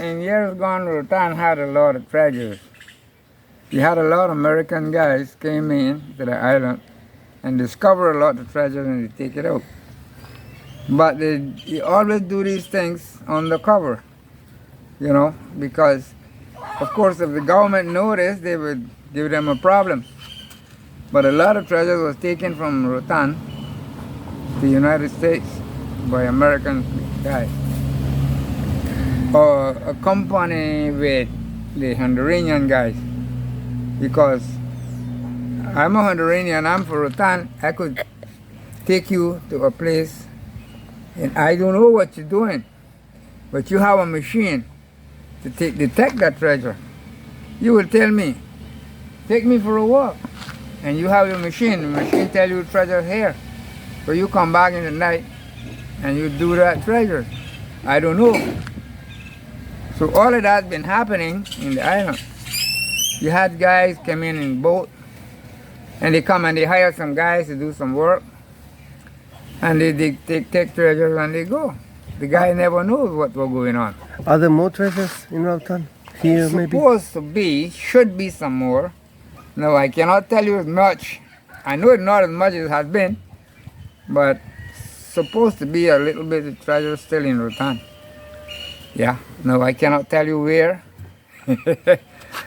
in years gone, Rutan had a lot of treasures. He had a lot of American guys came in to the island and discover a lot of treasure and they take it out. But they always do these things undercover, you know, because of course if the government noticed, they would give them a problem. But a lot of treasure was taken from Rotan to the United States by American guys. Or a company with the Honduran guys. Because I'm a Honduran, I'm for Rotan, I could take you to a place and I don't know what you're doing, but you have a machine to detect that treasure. You will tell me, take me for a walk, and you have your machine. The machine tell you treasure here. So you come back in the night and you do that treasure. I don't know. So all of that's been happening in the island. You had guys come in boat, and they come and they hire some guys to do some work, and they take treasures and they go. The guy never knows what was going on. Are there more treasures in Rotan? Here maybe? Supposed to be, should be some more. No, I cannot tell you as much. I know it's not as much as it has been, but supposed to be a little bit of treasure still in Rotan. Yeah, no, I cannot tell you where.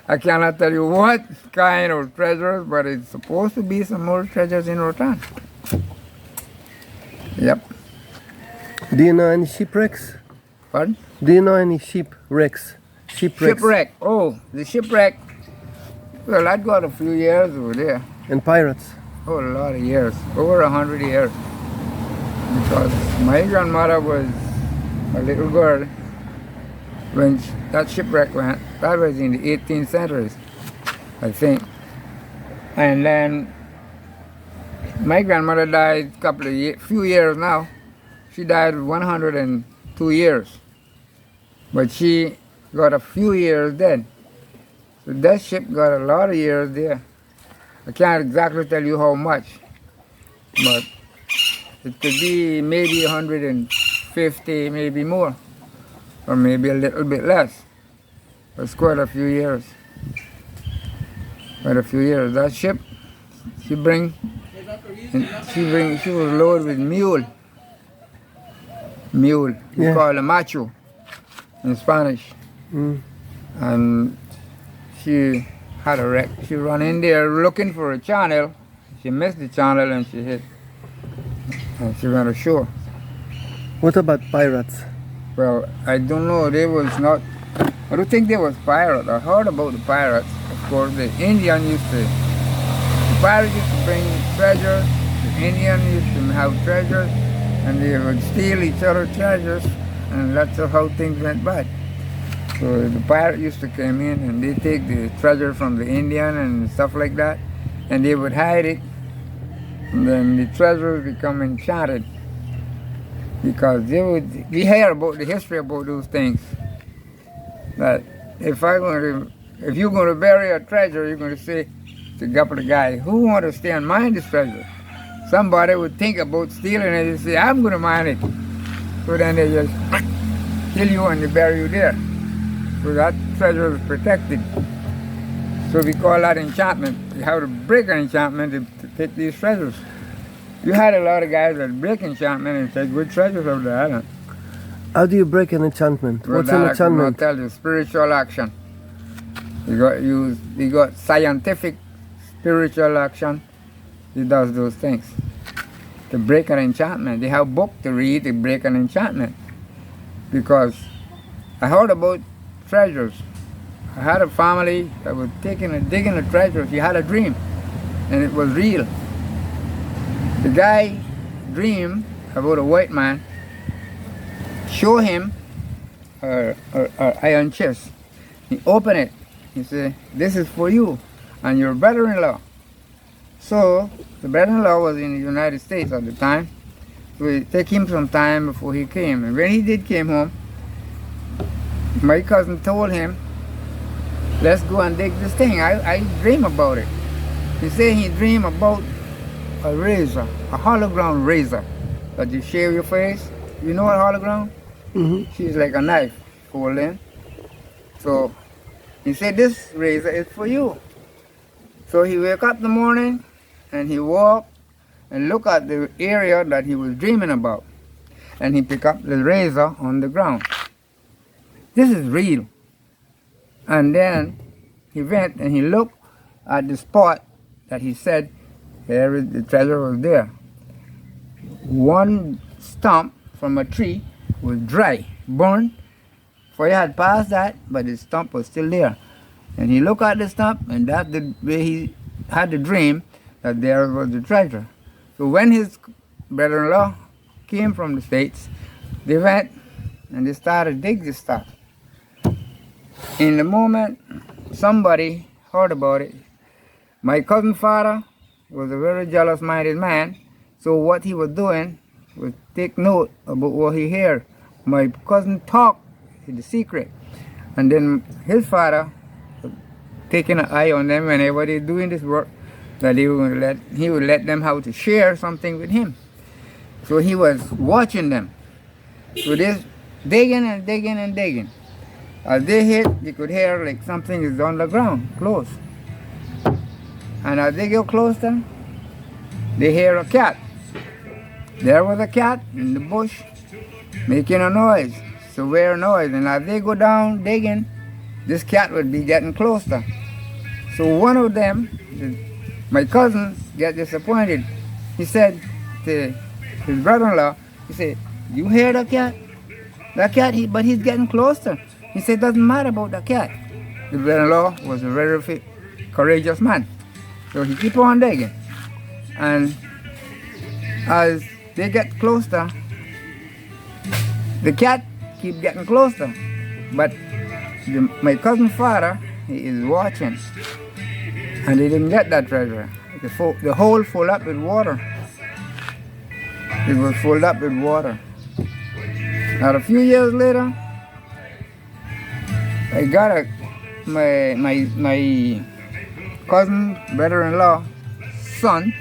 I cannot tell you what kind of treasures, but it's supposed to be some more treasures in Rotan. Yep. Do you know any shipwrecks? Pardon? Do you know any shipwrecks? Shipwreck. Oh, the shipwreck. Well, I'd got a few years over there. And pirates? Oh, a lot of years. Over 100 years. Because my grandmother was a little girl when that shipwreck went. That was in the 18th century, I think. And then my grandmother died few years now. She died 102 years. But she got a few years dead. So that ship got a lot of years there. I can't exactly tell you how much, but it could be maybe 150, maybe more, or maybe a little bit less. It's quite a few years. Quite a few years. That ship, she was loaded with mule. Mule, we call it macho in Spanish. And she had a wreck. She ran in there looking for a channel. She missed the channel and she hit. And she went ashore. What about pirates? Well, I don't know. I don't think they was pirates. I heard about the pirates. Of course, the pirates used to bring treasure. The Indians used to have treasure, and they would steal each other's treasures, and that's how things went bad. So the pirate used to come in and they take the treasure from the Indian and stuff like that, and they would hide it, and then the treasure would become enchanted, because we hear about the history about those things. That if you're going to bury a treasure, you're going to say to a couple of guys, who want to stay and mine this treasure? Somebody would think about stealing it and say, I'm going to mine it. So then they just kill you and they bury you there. So that treasure is protected. So we call that enchantment. You have to break an enchantment to take these treasures. You had a lot of guys that break enchantment and take good treasures of the island. How do you break an enchantment? Well, what's an enchantment? I tell you, spiritual action. You got scientific spiritual action. He does those things. To break an enchantment. They have a book to read to break an enchantment. Because I heard about treasures. I had a family that was digging the treasures. He had a dream, and it was real. The guy dreamed about a white man, show him an iron chest. He opened it. He said, this is for you and your brother-in-law. So the brother-in-law was in the United States at the time. So it took him some time before he came. And when he did came home, my cousin told him, let's go and dig this thing. I dream about it. He said he dreamed about a razor, a hologram razor that you shave your face. You know what hologram? Mm-hmm. She's like a knife holding. So he said, this razor is for you. So he wake up in the morning and he walk and look at the area that he was dreaming about. And he pick up the razor on the ground. This is real. And then he went and he looked at the spot that he said the treasure was there. One stump from a tree was dry, burned. For he had passed that, but the stump was still there. And he looked at the stump, and that's the way he had the dream that there was the treasure. So when his brother-in-law came from the States, they went and they started to dig this stuff. In the moment, somebody heard about it. My cousin's father was a very jealous-minded man, so what he was doing was take note about what he heard. My cousin talked the secret, and then his father was taking an eye on them whenever they're doing this work, that he would let them how to share something with him. So he was watching them. So they're digging and digging and digging. As they hit, you could hear like something is on the ground, close. And as they go closer, they hear a cat. There was a cat in the bush making a noise, severe noise. And as they go down digging, this cat would be getting closer. So one of them, my cousin, get disappointed. He said to his brother-in-law, he said, you hear the cat? The cat, but he's getting closer. He said, doesn't matter about the cat. The brother-in-law was a very courageous man. So he keep on digging. And as they get closer, the cat keep getting closer. But my cousin's father, he is watching. And he didn't get that treasure. The hole full up with water. It was filled up with water. Now a few years later, I got my cousin, brother-in-law, son,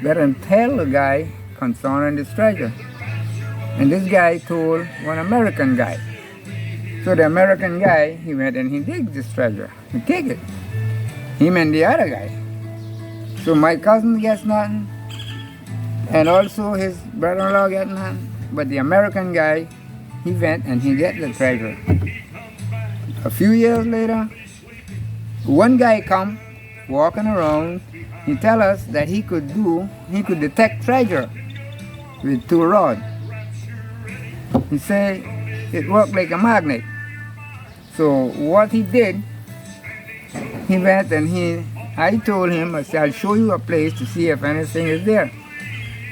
better tell the guy concerning this treasure. And this guy told one American guy. So the American guy, he went and he digged this treasure. He take it. Him and the other guy. So my cousin gets nothing, and also his brother-in-law gets nothing. But the American guy, he went and he get the treasure. A few years later, one guy come walking around. He tell us that he could detect treasure with 2 rods. He say it worked like a magnet. So what he did, he went and I told him, I said, I'll show you a place to see if anything is there.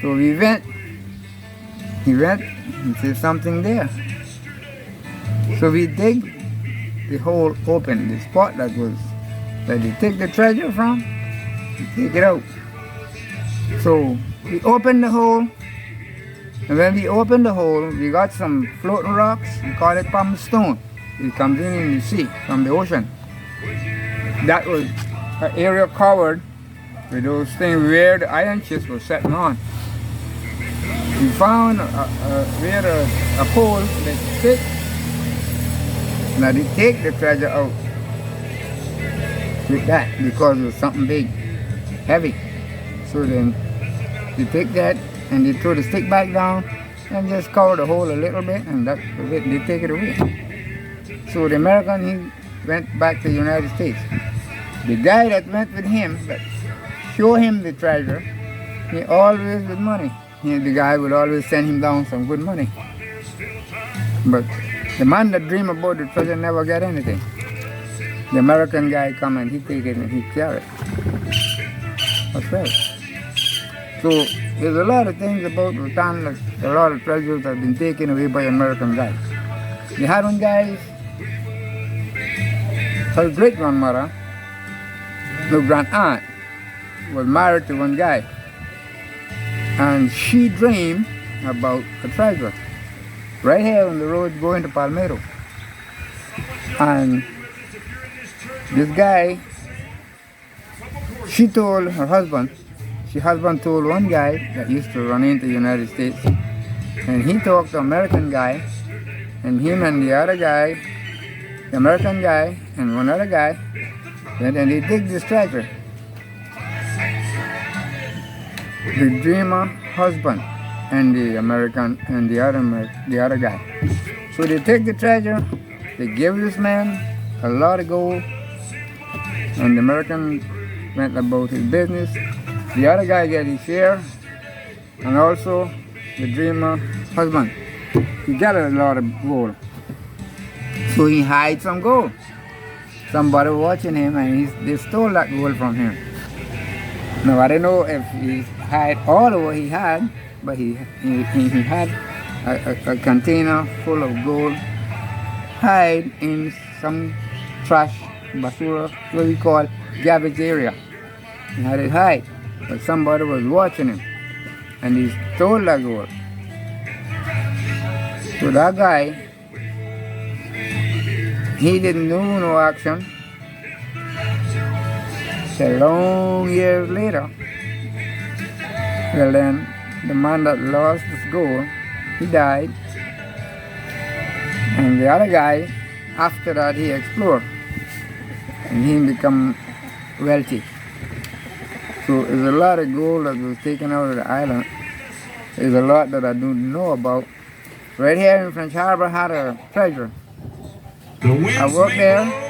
So he went, he said something there. So we dig the hole open, the spot that they take the treasure from, we take it out. So we opened the hole, and when we opened the hole, we got some floating rocks, we call it palm stone. It comes in the sea, from the ocean. That was an area covered with those things where the iron chips were setting on. We found where a pole that thick. Now they take the treasure out with that because it was something big, heavy. So then they take that and they throw the stick back down and just cover the hole a little bit, and that's it. They take it away. So the American, he went back to the United States. The guy that went with him, that showed him the treasure, he always with money. The guy would always send him down some good money. But the man that dreamed about the treasure never got anything. The American guy come and he take it and he carry it. That's right. So there's a lot of things about Bhutan, like a lot of treasures have been taken away by American guys. They had one guy, her great-grandmother, no grand-aunt, was married to one guy. And she dreamed about a treasure right here on the road going to Palmetto. And this guy, she told her husband told one guy that used to run into the United States, and he talked to American guy, and him and the other guy the American guy and one other guy went and they dig this treasure. The dreamer husband and the American and the other guy. So they take the treasure, they give this man a lot of gold, and the American went about his business. The other guy got his share, and also the dreamer husband. He got a lot of gold. So he hid some gold. Somebody watching him and they stole that gold from him. Now I don't know if he hid all of what he had, but he had a container full of gold hide in some trash, basura, what we call garbage area. He had it hide, but somebody was watching him and he stole that gold. So that guy, he didn't do no action till long years later. Well then, the man that lost his gold, he died. And the other guy, after that he explored. And he become wealthy. So there's a lot of gold that was taken out of the island. There's a lot that I don't know about. Right here in French Harbor had a treasure. The winds I worked may there. blow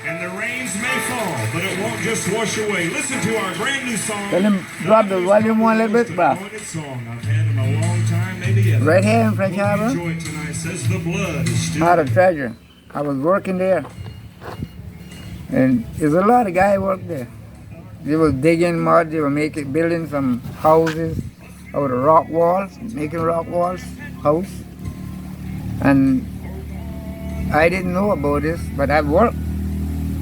and the rains may fall, but it won't just wash away. Listen to our brand new song. Tell him drop the volume one little bit, bro. Song I've had in a long time, maybe yet. Right here in French Hope you Harbor enjoy it tonight. Says the blood is still had a treasure. I was working there. And there's a lot of guys work there. They were digging mud, they were building some houses out of rock walls, making rock walls, house. And I didn't know about this, but I worked.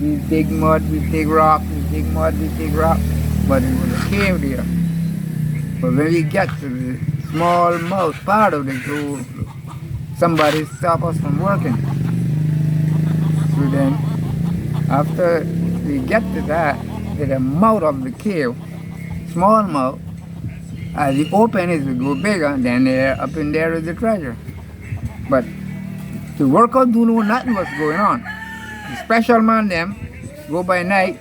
We dig mud, we dig rock, we dig mud, we dig rock. But it was a cave there. But when we get to the small mouth part of the cave, somebody stopped us from working. So then, after we get to that, to the mouth of the cave, small mouth, as you open it, will go bigger, then there, up in there is the treasure. But the workers don't know nothing what's going on. The special man them go by night,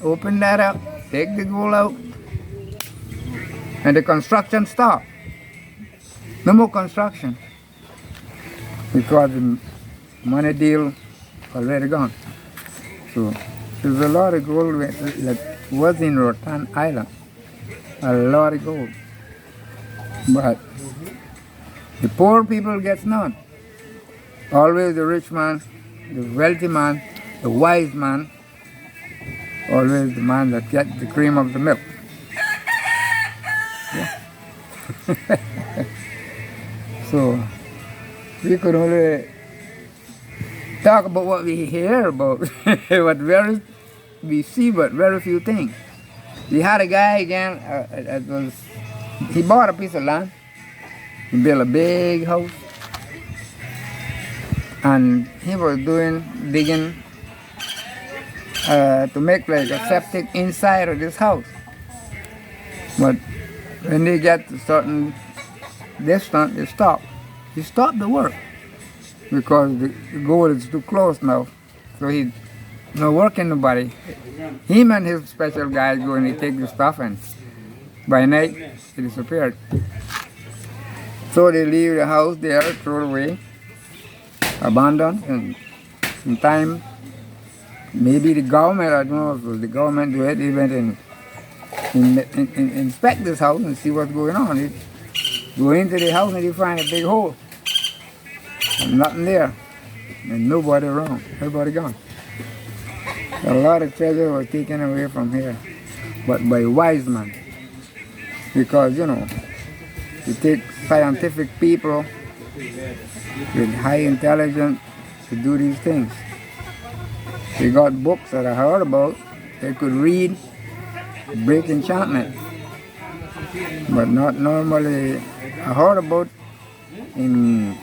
open that up, take the gold out, and the construction stop. No more construction because the money deal already gone. So there's a lot of gold that was in Rotan Island, a lot of gold. But the poor people gets none. Always the rich man, the wealthy man, the wise man, always the man that gets the cream of the milk. Yeah. So we could only talk about what we hear about, what we see, but very few things. We had a guy again, he bought a piece of land, he built a big house, and he was digging to make like a septic inside of this house. But when they get to certain distance, they stop. He stopped the work because the goal is too close now. So he's not working nobody. Him and his special guys go and they take the stuff and by night it disappeared. So they leave the house there, throw it away, abandoned, and in time, maybe the government, I don't know if it was the government do it, they went and inspect this house and see what's going on. They go into the house and they find a big hole. And nothing there. And nobody around. Everybody gone. A lot of treasure was taken away from here. But by wise men. Because, you know, you take scientific people with high intelligence to do these things. They got books that I heard about. They could read, break enchantment. But not normally. I heard about in,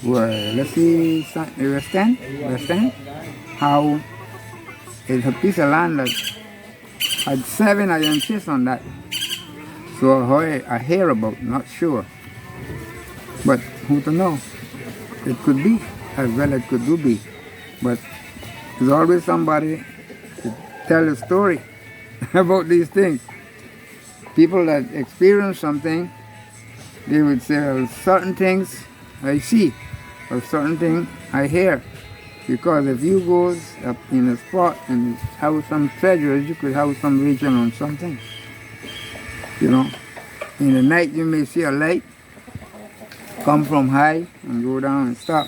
let's see, West End, how it's a piece of land that had 7 iron chests on that. So I hear about, not sure. But who to know? It could be, as well it could do be. But there's always somebody to tell a story about these things. People that experience something, they would say, well, certain things I see, or certain things I hear. Because if you go up in a spot and have some treasures, you could have some vision on something. You know, in the night you may see a light come from high and go down and stop.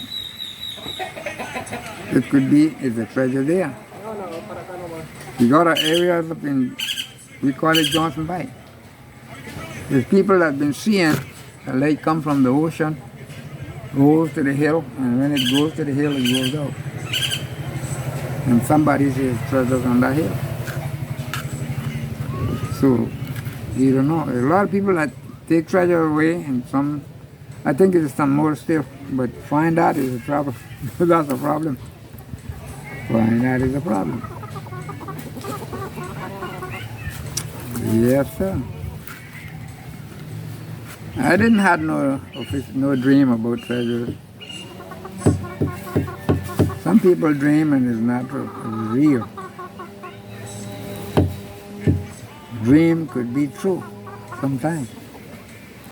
It could be it's a treasure there. We got our areas up in, we call it Johnson Bay. There's people that have been seeing a light come from the ocean, goes to the hill, and when it goes to the hill, it goes out. And somebody says treasures on that hill. So, you don't know. There's a lot of people that take treasure away, and some, I think it's some more still, but find that is a problem. That's a problem. Find that is a problem. Yes, sir. I didn't have no dream about treasure. Some people dream and it's not true, it's real. Dream could be true sometimes.